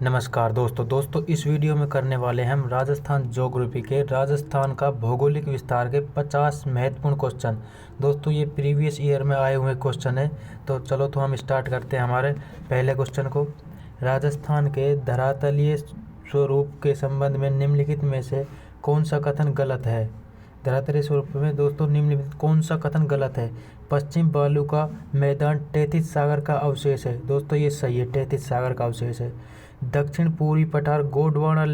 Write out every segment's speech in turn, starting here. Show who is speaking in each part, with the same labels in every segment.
Speaker 1: नमस्कार दोस्तों इस वीडियो में करने वाले हैं हम राजस्थान ज्योग्राफी के राजस्थान का भौगोलिक विस्तार के 50 महत्वपूर्ण क्वेश्चन। दोस्तों ये प्रीवियस ईयर में आए हुए क्वेश्चन है। तो चलो हम स्टार्ट करते हैं हमारे पहले क्वेश्चन को। राजस्थान के धरातलीय स्वरूप के संबंध में निम्नलिखित में से कौन सा कथन गलत है। धरातलीय स्वरूप में दोस्तों निम्नलिखित कौन सा कथन गलत है। पश्चिम बालू का मैदान टेथिस सागर का अवशेष है। दोस्तों ये सही है, टेथिस सागर का अवशेष है। दक्षिण पूर्वी पठार गोंडवाना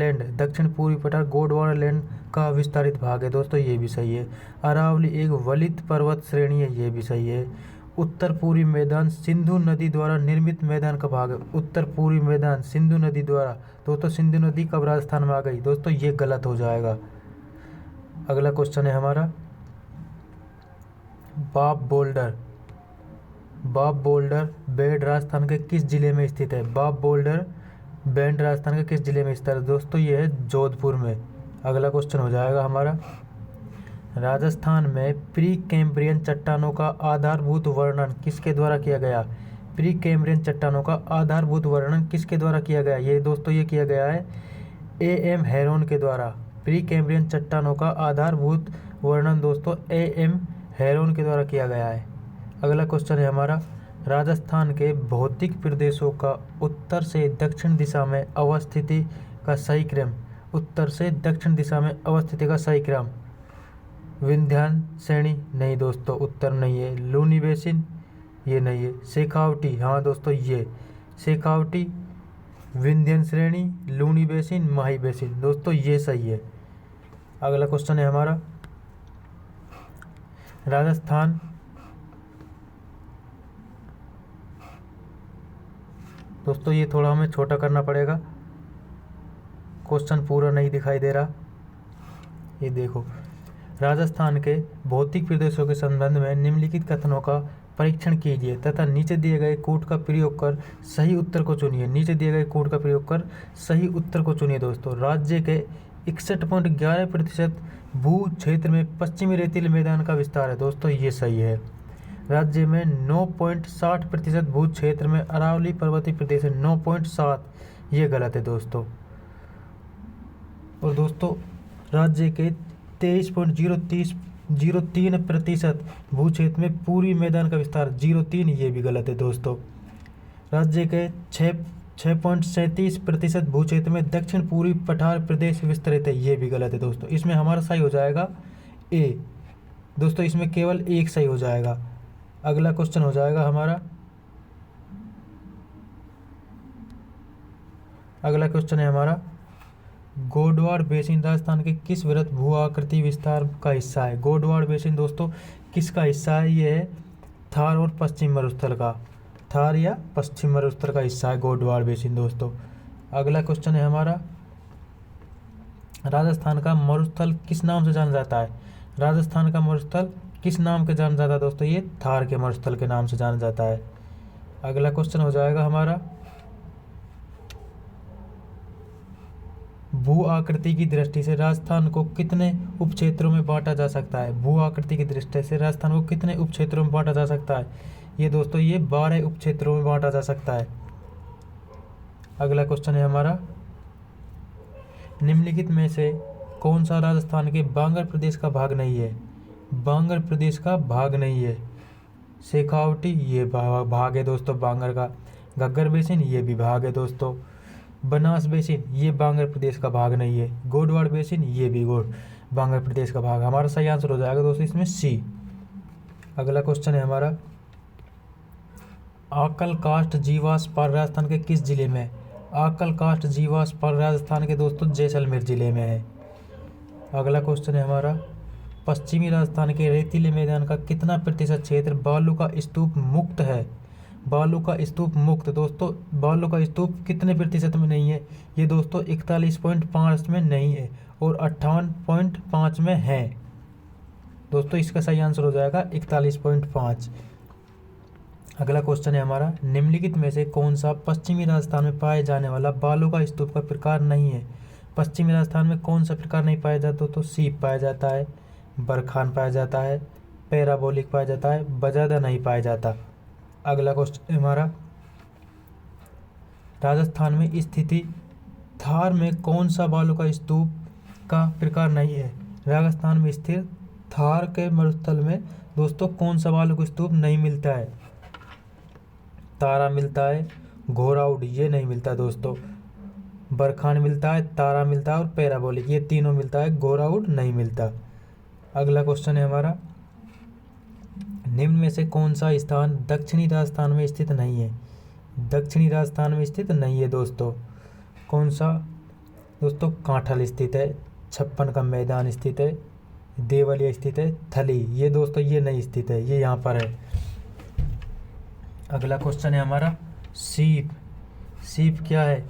Speaker 1: लैंड का विस्तारित भाग है। दोस्तों ये भी सही है। अरावली एक वलित पर्वत श्रेणी है, ये भी सही है। उत्तर पूर्वी मैदान सिंधु नदी द्वारा निर्मित मैदान का भाग है। उत्तर पूर्वी मैदान सिंधु नदी द्वारा। दोस्तों सिंधु नदी कब राजस्थान में आ गई। दोस्तों ये गलत हो जाएगा। अगला क्वेश्चन है हमारा बाप बोल्डर बेड राजस्थान के किस जिले में स्थित है। बाप बोल्डर बैंड राजस्थान के किस जिले में स्थित है। दोस्तों ये है जोधपुर में। अगला क्वेश्चन हो जाएगा हमारा राजस्थान में प्री कैम्ब्रियन चट्टानों का आधारभूत वर्णन किसके द्वारा किया गया। प्री कैम्ब्रियन चट्टानों का आधारभूत वर्णन किसके द्वारा किया गया। ये दोस्तों ये किया गया है A.M. हेरोन के द्वारा। प्री कैम्ब्रियन चट्टानों का आधारभूत वर्णन दोस्तों A.M. हेरोन के द्वारा किया गया है। अगला क्वेश्चन है हमारा राजस्थान के भौतिक प्रदेशों का उत्तर से दक्षिण दिशा में अवस्थिति का सही क्रम। उत्तर से दक्षिण दिशा में अवस्थिति का सही क्रम विंध्यान श्रेणी नहीं दोस्तों, उत्तर नहीं है। लूनी बेसिन ये नहीं है। शेखावटी हाँ दोस्तों ये शेखावटी विंध्यन श्रेणी लूनी बेसिन माही बेसिन दोस्तों ये सही है। अगला क्वेश्चन है हमारा राजस्थान दोस्तों ये थोड़ा हमें छोटा करना पड़ेगा, क्वेश्चन पूरा नहीं दिखाई दे रहा। ये देखो राजस्थान के भौतिक प्रदेशों के संबंध में निम्नलिखित कथनों का परीक्षण कीजिए तथा नीचे दिए गए कोड का प्रयोग कर सही उत्तर को चुनिए। नीचे दिए गए कोड का प्रयोग कर सही उत्तर को चुनिए। दोस्तों राज्य के 61.11% भू क्षेत्र में पश्चिमी रेतीले मैदान का विस्तार है। दोस्तों ये सही है। राज्य में 9.60% भू क्षेत्र में अरावली पर्वतीय प्रदेश है। 9.7 ये गलत है दोस्तों। और दोस्तों राज्य के 23.03% भू क्षेत्र में पूर्वी मैदान का विस्तार 03 ये भी गलत है दोस्तों। राज्य के 6.37% भू क्षेत्र में दक्षिण पूर्वी पठार प्रदेश विस्तरित है, ये भी गलत है दोस्तों। इसमें हमारा सही हो जाएगा ए दोस्तों, इसमें केवल एक सही हो जाएगा। अगला क्वेश्चन हो जाएगा हमारा अगला क्वेश्चन है हमारा गोडवाड़ बेसिन राजस्थान के किस वृहत भू आकृति विस्तार का हिस्सा है। गोडवाड़ बेसिन दोस्तों किसका हिस्सा है। ये है थार और पश्चिम मरुस्थल का, थार या पश्चिम मरुस्थल का हिस्सा है गोडवाड़ बेसिन दोस्तों। अगला क्वेश्चन है हमारा राजस्थान का मरुस्थल किस नाम से जाना जाता है। राजस्थान का मरुस्थल किस नाम के जाना जाता है दोस्तों। ये थार के मरुस्थल के नाम से जाना जाता है। अगला क्वेश्चन हो जाएगा हमारा भू आकृति की दृष्टि से राजस्थान को कितने उपक्षेत्रों में बांटा जा सकता है। भू आकृति की दृष्टि से राजस्थान को कितने उपक्षेत्रों में बांटा जा सकता है। ये दोस्तों ये 12 उपक्षेत्रों में बांटा जा सकता है। अगला क्वेश्चन है हमारा निम्नलिखित में से कौन सा राजस्थान के बांगर प्रदेश का भाग नहीं है। बांगर प्रदेश का भाग नहीं है। शेखावटी ये भाग है दोस्तों बांगर का। घग्गर बेसिन ये भी भाग है दोस्तों। बनास बेसिन ये बांगर प्रदेश का भाग नहीं है। गोडवाड़ बेसिन ये भी बांगर प्रदेश का भाग। हमारा सही आंसर हो जाएगा दोस्तों इसमें सी। अगला क्वेश्चन है हमारा आकल काष्ठ जीवाश्म पार्क राजस्थान के किस जिले में है। आकल काष्ठ जीवाश्म पार्क राजस्थान के दोस्तों जैसलमेर जिले में है। अगला क्वेश्चन है हमारा पश्चिमी राजस्थान के रेतीले मैदान का कितना प्रतिशत क्षेत्र बालू का स्तूप मुक्त है। बालू का स्तूप मुक्त दोस्तों बालू का स्तूप कितने प्रतिशत में नहीं है। ये दोस्तों 41.5 में नहीं है और 58.5 में है दोस्तों। इसका सही आंसर हो जाएगा 41.5। अगला क्वेश्चन है हमारा निम्नलिखित में से कौन सा पश्चिमी राजस्थान में पाए जाने वाला बालू का स्तूप का प्रकार नहीं है। पश्चिमी राजस्थान में कौन सा प्रकार नहीं पाया जाता। तो सीप पाया जाता है, बरखान पाया जाता है, पैराबोलिक पाया जाता है, बजादा नहीं पाया जाता। अगला क्वेश्चन हमारा राजस्थान में स्थिति थार में कौन सा बालू का स्तूप का प्रकार नहीं है? राजस्थान में स्थित थार के मरुस्थल में दोस्तों कौन सा बालू का स्तूप नहीं मिलता है? तारा मिलता है, घोराउड ये नहीं मिलता दोस्तों, बरखान मिलता है, तारा मिलता है और पैराबोलिक ये तीनों मिलता है, घोराउड नहीं मिलता। अगला क्वेश्चन है हमारा, निम्न में से कौन सा स्थान दक्षिणी राजस्थान में स्थित नहीं है? दक्षिणी राजस्थान में स्थित नहीं है दोस्तों। कौन सा? दोस्तों कांठल स्थित है, छप्पन का मैदान स्थित है, देवलिया स्थित है, थली ये दोस्तों ये नहीं स्थित है, ये यहाँ पर है। अगला क्वेश्चन है हमारा, सीप। सीप क्या है?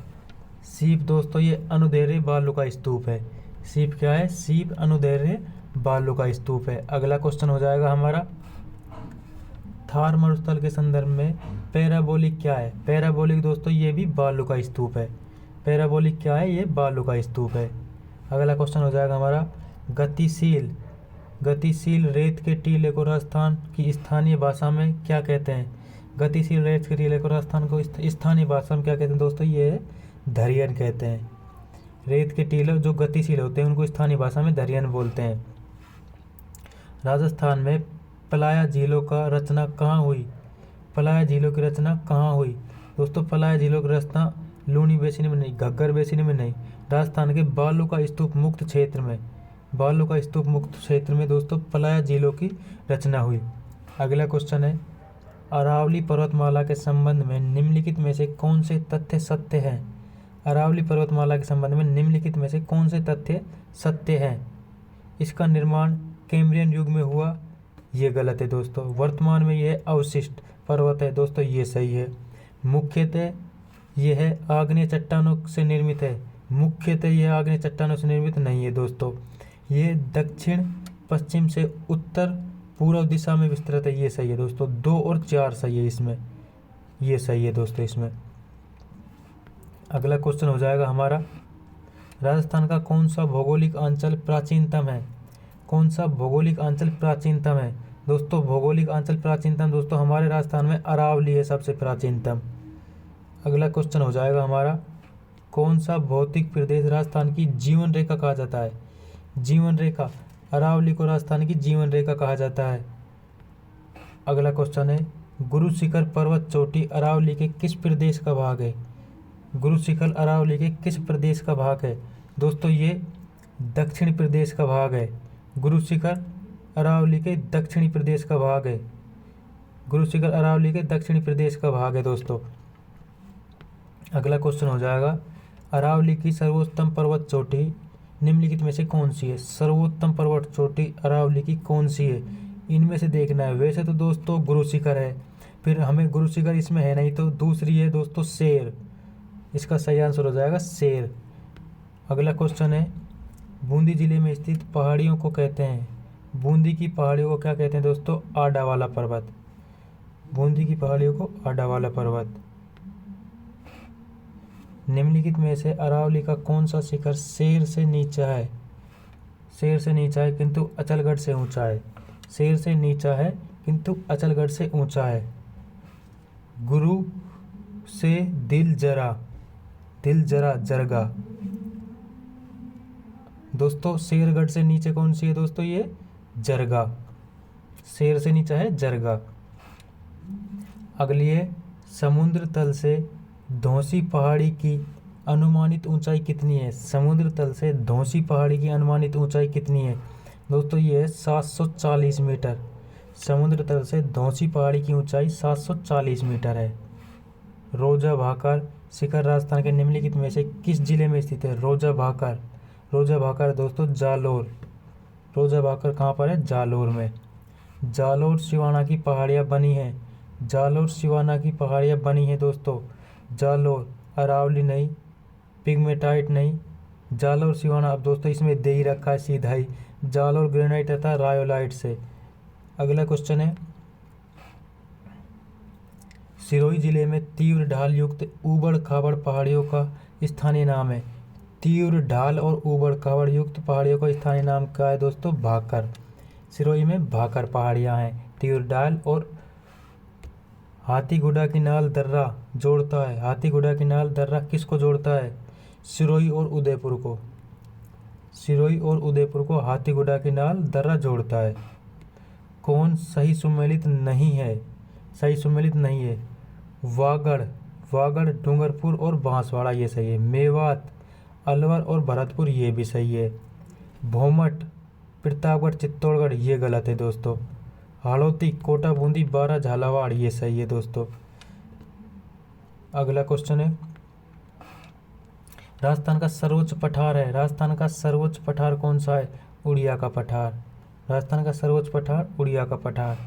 Speaker 1: सीप दोस्तों ये अनुदैर्घ्य बालू का स्तूप है। सीप क्या है? सीप अनुदैर्घ्य बालू का स्तूप है। अगला क्वेश्चन हो जाएगा हमारा, थार मरुस्थल के संदर्भ में पैराबोलिक क्या है? पैराबोलिक दोस्तों ये भी बालू का स्तूप है। पैराबोलिक क्या है? ये बालू का स्तूप है। अगला क्वेश्चन हो जाएगा हमारा, गतिशील। गतिशील रेत के टीले को राजस्थान की स्थानीय भाषा में क्या कहते हैं? गतिशील रेत के टीले को राजस्थान को स्थानीय भाषा में क्या कहते हैं दोस्तों? ये धरियन कहते हैं। रेत के टीले जो गतिशील होते हैं उनको स्थानीय भाषा में धरियन बोलते हैं। राजस्थान में पलाया झीलों का रचना कहाँ हुई? पलाया झीलों की रचना कहाँ हुई? दोस्तों पलाया झीलों की रचना लूनी बेसिन में नहीं, घग्गर बेसिन में नहीं, राजस्थान के बालू का स्तूप मुक्त क्षेत्र में, बालू का स्तूप मुक्त क्षेत्र में दोस्तों पलाया झीलों की रचना हुई। अगला क्वेश्चन है, अरावली पर्वतमाला के संबंध में निम्नलिखित में से कौन से तथ्य सत्य हैं? अरावली पर्वतमाला के संबंध में निम्नलिखित में से कौन से तथ्य सत्य हैं? इसका निर्माण कैम्ब्रियन युग में हुआ, ये गलत है दोस्तों। वर्तमान में यह अवशिष्ट पर्वत है दोस्तों, ये सही है। मुख्यतः यह आग्नेय चट्टानों से निर्मित है, मुख्यतः यह आग्नेय चट्टानों से निर्मित नहीं है दोस्तों। ये दक्षिण पश्चिम से उत्तर पूर्व दिशा में विस्तृत है, ये सही है दोस्तों। 2 और 4 सही है इसमें, ये सही है दोस्तों इसमें। अगला क्वेश्चन हो जाएगा हमारा, राजस्थान का कौन सा भौगोलिक अंचल प्राचीनतम है? कौन सा भौगोलिक अंचल प्राचीनतम है? दोस्तों भौगोलिक अंचल प्राचीनतम दोस्तों हमारे राजस्थान में अरावली है सबसे प्राचीनतम। अगला क्वेश्चन हो जाएगा हमारा, कौन सा भौतिक प्रदेश राजस्थान की जीवन रेखा कहा जाता है? जीवन रेखा, अरावली को राजस्थान की जीवन रेखा कहा जाता है। अगला क्वेश्चन है, गुरु शिखर पर्वत चोटी अरावली के किस प्रदेश का भाग है? गुरु शिखर अरावली के किस प्रदेश का भाग है? दोस्तों ये दक्षिणी प्रदेश का भाग है। गुरु शिखर अरावली के दक्षिणी प्रदेश का भाग है। गुरु शिखर अरावली के दक्षिणी प्रदेश का भाग है दोस्तों। अगला क्वेश्चन हो जाएगा, अरावली की सर्वोत्तम पर्वत चोटी निम्नलिखित में से कौन सी है? सर्वोत्तम पर्वत चोटी अरावली की कौन सी है? इनमें से देखना है। वैसे तो दोस्तों गुरु शिखर है, फिर हमें गुरु शिखर इसमें है नहीं तो दूसरी है दोस्तों शेर, इसका सही आंसर हो जाएगा शेर। अगला क्वेश्चन है, बूंदी जिले में स्थित पहाड़ियों को कहते हैं, बूंदी की पहाड़ियों को क्या कहते हैं दोस्तों? आडा वाला पर्वत। बूंदी की पहाड़ियों को आडा वाला पर्वत। निम्नलिखित में से अरावली का कौन सा शिखर शेर से नीचा है? शेर से नीचा है किंतु अचलगढ़ से ऊंचा है। शेर से नीचा है किंतु अचलगढ़ से ऊंचा है। गुरु से दिल जरा, दिल जरा जरगा। दोस्तों शेरगढ़ से नीचे कौन सी है दोस्तों? ये जरगा। शेर से नीचा है जरगा। अगली है, समुद्र तल से धौंसी पहाड़ी की अनुमानित ऊंचाई कितनी है? समुद्र तल से धौंसी पहाड़ी की अनुमानित ऊंचाई कितनी है? दोस्तों ये है 740 मीटर। समुद्र तल से धौंसी पहाड़ी की ऊंचाई 740 मीटर है। रोजा भाकर शिखर राजस्थान के निम्नलिखित में से किस जिले में स्थित है? रोजा भाकर, रोजा भाकर दोस्तों जालोर। रोजा भाकर कहाँ पर है? जालोर में। जालोर सिवाना की पहाड़ियाँ बनी हैं, जालोर सिवाना की पहाड़ियाँ बनी हैं दोस्तों। जालोर, अरावली नहीं, पिगमेटाइट नहीं, जालोर सिवाना। अब दोस्तों इसमें दे ही रखा है सीधा ही, जालोर ग्रेनाइट तथा रायोलाइट से। अगला क्वेश्चन है, सिरोही जिले में तीव्र ढाल युक्त ऊबड़ खाबड़ पहाड़ियों का स्थानीय नाम है। तीव्र ढाल और ऊबड़ खाबड़ युक्त पहाड़ियों का स्थानीय नाम क्या है दोस्तों? भाकर। सिरोही में भाकर पहाड़ियाँ हैं, तीव्र ढाल और हाथीगुड़ा की नाल दर्रा जोड़ता है, हाथीगुड़ा की नाल दर्रा किसको जोड़ता है? सिरोही और उदयपुर को, सिरोही और उदयपुर को हाथीगुड़ा की नाल दर्रा जोड़ता है। कौन सही सुमेलित नहीं है? सही सुमेलित नहीं है वागड़, वागड़, डूंगरपुर और बांसवाड़ा ये सही है। मेवात, अलवर और भरतपुर ये भी सही है। भोमट, प्रतापगढ़, चित्तौड़गढ़ ये गलत है दोस्तों। हाड़ौती, कोटा, बूंदी, बारा, झालावाड़ ये सही है दोस्तों। अगला क्वेश्चन है, राजस्थान का सर्वोच्च पठार है, राजस्थान का सर्वोच्च पठार कौन सा है? उड़िया का पठार, राजस्थान का सर्वोच्च पठार उड़िया का पठार।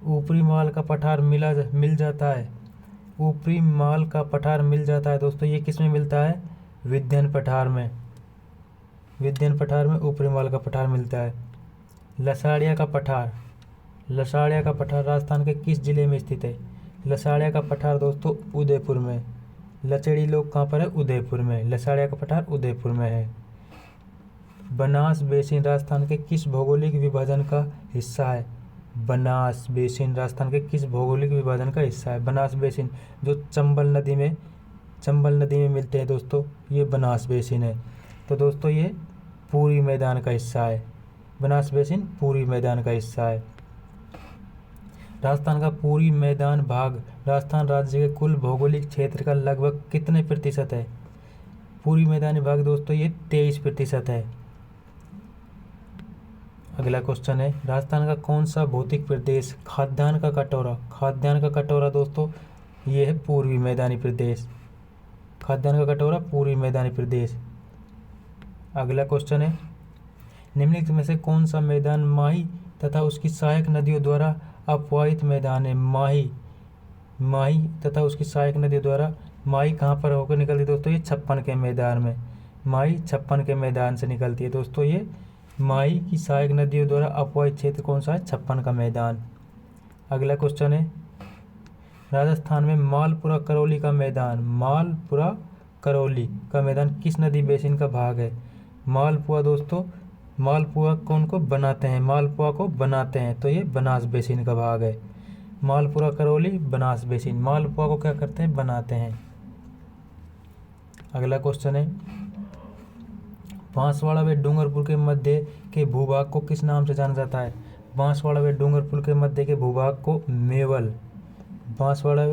Speaker 1: ऊपरी माल का पठार मिल जाता है, ऊपरी माल का पठार मिल जाता है दोस्तों, ये किस में मिलता है? विंध्यन पठार में, विंध्यन पठार में ऊपरी माल का पठार मिलता है। लसाड़िया का पठार, लसाड़िया का पठार राजस्थान के किस जिले में स्थित है? लसाड़िया का पठार दोस्तों उदयपुर में। लचेड़ी लोग कहाँ पर है? उदयपुर में। लसाड़िया का पठार उदयपुर में है। बनास बेसिन राजस्थान के किस भौगोलिक विभाजन का हिस्सा है? बनास बेसिन राजस्थान के किस भौगोलिक विभाजन का हिस्सा है? बनास बेसिन जो चंबल नदी में मिलते हैं दोस्तों, ये बनास बेसिन है। तो दोस्तों ये पूरी मैदान का हिस्सा है, बनास बेसिन पूरी मैदान का हिस्सा है। राजस्थान का पूरी मैदान भाग राजस्थान राज्य के कुल भौगोलिक क्षेत्र का लगभग कितने प्रतिशत है? पूरी मैदानी भाग दोस्तों ये 23% है। अगला क्वेश्चन है, राजस्थान का कौन सा भौतिक प्रदेश खाद्यान्न का कटोरा, खाद्यान्न का कटोरा दोस्तों ये है पूर्वी मैदानी प्रदेश, खाद्यान्न का कटोरा पूर्वी मैदानी प्रदेश। अगला क्वेश्चन है, निम्नलिखित में से कौन सा मैदान माही तथा उसकी सहायक नदियों द्वारा अपवाहित मैदान है? माही, माही तथा उसकी सहायक नदियों द्वारा, माही कहाँ पर होकर निकलती है दोस्तों? ये 56 के मैदान में, माही 56 के मैदान से निकलती है दोस्तों। ये माही की सहायक नदियों द्वारा अपवाहित क्षेत्र कौन सा है? 56 का मैदान। अगला क्वेश्चन है, राजस्थान में मालपुरा करौली का मैदान, मालपुरा करौली का मैदान किस नदी बेसिन का भाग है? मालपुआ दोस्तों, मालपुआ कौन को बनाते हैं? मालपुआ को बनाते हैं, तो ये बनास बेसिन का भाग है। मालपुरा करौली बनास बेसिन, मालपुआ को क्या करते हैं? बनाते हैं। अगला क्वेश्चन है, बांसवाड़ा व डूंगरपुर के मध्य के भूभाग को किस नाम से जाना जाता है? बांसवाड़ा व डूंगरपुर के मध्य के भूभाग को मेवल, बांसवाड़ा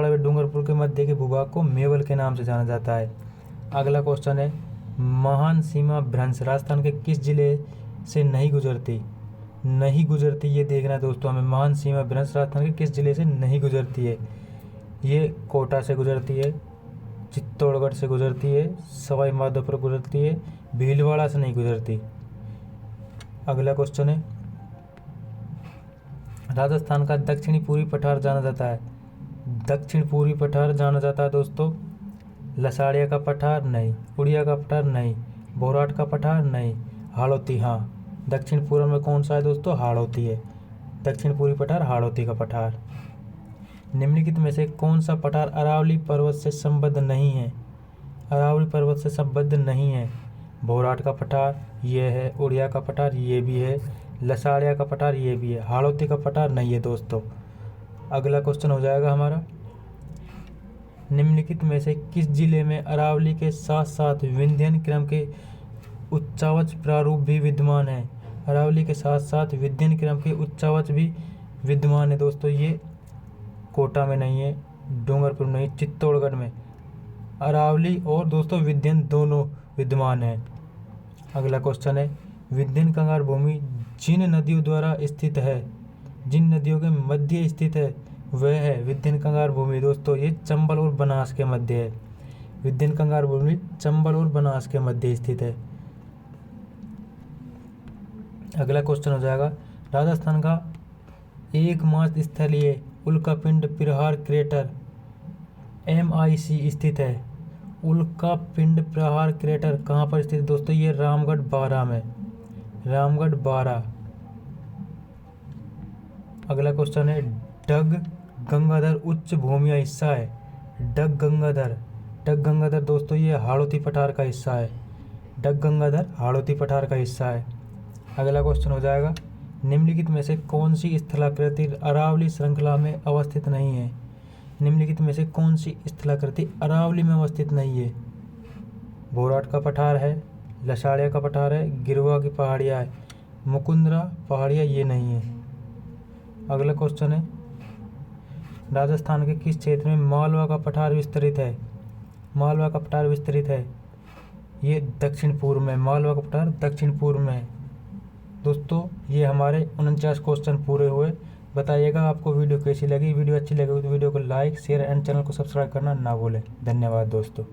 Speaker 1: व डूंगरपुर के मध्य के भूभाग को मेवल के नाम से जाना जाता है। अगला क्वेश्चन है, महान सीमा भ्रंश राजस्थान के किस जिले से नहीं गुजरती? नहीं गुजरती ये देखना है दोस्तों हमें, महान सीमा भ्रंश राजस्थान के किस जिले से नहीं गुजरती है? ये कोटा से गुजरती है, चित्तौड़गढ़ से गुजरती है, सवाई माधोपुर गुजरती है, भीलवाड़ा से नहीं गुजरती। अगला क्वेश्चन है, राजस्थान का दक्षिणी पूर्वी पठार जाना जाता है, दक्षिण पूर्वी पठार जाना जाता है दोस्तों लसाड़िया का पठार नहीं, उड़िया का पठार नहीं, बोराट का पठार नहीं, हाड़ौती हाँ। दक्षिण पूर्व में कौन सा है दोस्तों? हाड़ौती है, दक्षिण पूर्वी पठार हाड़ौती का पठार। निम्नलिखित में से कौन सा पठार अरावली पर्वत से संबद्ध नहीं है? अरावली पर्वत से संबद्ध नहीं है। बोराट का पठार ये है, उड़िया का पठार ये भी है, लसाड़िया का पठार ये भी है, हाड़ौती का पठार नहीं है दोस्तों। अगला क्वेश्चन हो जाएगा हमारा, निम्नलिखित में से किस जिले में अरावली के साथ साथ विंध्यन क्रम के उच्चावच प्रारूप भी विद्यमान है? अरावली के साथ साथ विंध्यन क्रम के उच्चावच भी विद्यमान है दोस्तों। ये कोटा में नहीं है, डूंगरपुर में नहीं, चित्तौड़गढ़ में अरावली और दोस्तों विंध्यन दोनों विद्यमान है। अगला क्वेश्चन है, विंध्यन कंगार भूमि जिन नदियों द्वारा स्थित है, जिन नदियों के मध्य स्थित है वह है विंध्यन कंगार भूमि दोस्तों, ये चंबल और बनास के मध्य है। विंध्यन कंगार भूमि चंबल और बनास के मध्य स्थित है। अगला क्वेश्चन हो जाएगा, राजस्थान का एकमात्र स्थलीय उल्कापिंड प्रहार क्रेटर MIC स्थित है। उल्कापिंड प्रहार क्रेटर कहाँ पर स्थित है दोस्तों? ये रामगढ़ बारा में, रामगढ़ बारा। अगला क्वेश्चन है, डग गंगाधर उच्च भूमिया हिस्सा है। डग गंगाधर दोस्तों ये हाड़ौती पठार का हिस्सा है, डग गंगाधर हाड़ौती पठार का हिस्सा है। अगला क्वेश्चन हो जाएगा, निम्नलिखित में से कौन सी स्थलाकृति अरावली श्रृंखला में अवस्थित नहीं है? निम्नलिखित में से कौन सी स्थलाकृति अरावली में अवस्थित नहीं है? भोराट का पठार है, लसाड़िया का पठार है, गिरवा की पहाड़ियाँ है, मुकुंदरा पहाड़ियाँ ये नहीं है। अगला क्वेश्चन है, राजस्थान के किस क्षेत्र में मालवा का पठार विस्तरित है? मालवा का पठार विस्तरित है, ये दक्षिण पूर्व में, मालवा का पठार दक्षिण पूर्व में है। दोस्तों ये हमारे 49 क्वेश्चन पूरे हुए। बताइएगा आपको वीडियो कैसी लगी। वीडियो अच्छी लगी तो वीडियो को लाइक शेयर एंड चैनल को सब्सक्राइब करना ना भूलें। धन्यवाद दोस्तों।